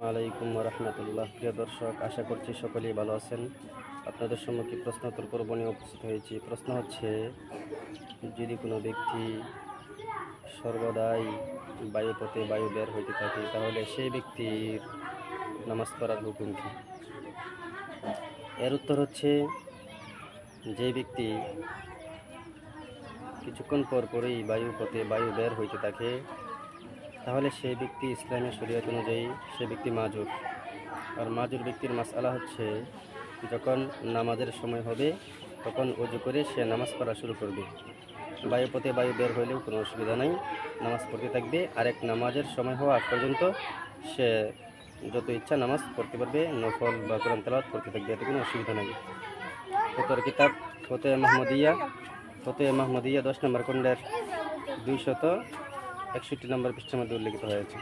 আলাইকুম রহমতুল্লাহ। প্রিয় দর্শক, আশা করছি সকলেই ভালো আছেন। আপনাদের সম্মুখে প্রশ্নোত্তর পর্ব নিয়ে উপস্থিত হয়েছি। প্রশ্ন হচ্ছে, যদি কোনো ব্যক্তি সর্বদাই বায়ুপথে বায়ু বের হইতে থাকে, তাহলে সেই ব্যক্তির নামাজ পড়ার হুকুম কী? এর উত্তর হচ্ছে, যে ব্যক্তি কিছুক্ষণ পর পরই বায়ুপথে বায়ু বের হইতে থাকে, তাহলে সেই ব্যক্তি ইসলামী শরীয়ত অনুযায়ী সে ব্যক্তি মাজুর। আর মাজুর ব্যক্তির মাসআলা হচ্ছে, যখন নামাজের সময় হবে তখন ওযু করে সে নামাজ পড়া শুরু করবে। বায়ুপথে বায়ু বের হইলেও কোনো অসুবিধা নাই, নামাজ পড়তে থাকবে। আরেক নামাজের সময় হওয়া আগ পর্যন্ত সে যত ইচ্ছা নামাজ পড়তে পারবে, নফল বা কোরআন তেলাওয়াত করতে থাকবে, এতে কোনো অসুবিধা নাই। ফতোয়ার কিতাব ফতোয়া মাহমুদিয়া 10 নম্বর খণ্ডের 261 নম্বর পৃষ্ঠার মধ্যে উল্লেখিত হয়েছে।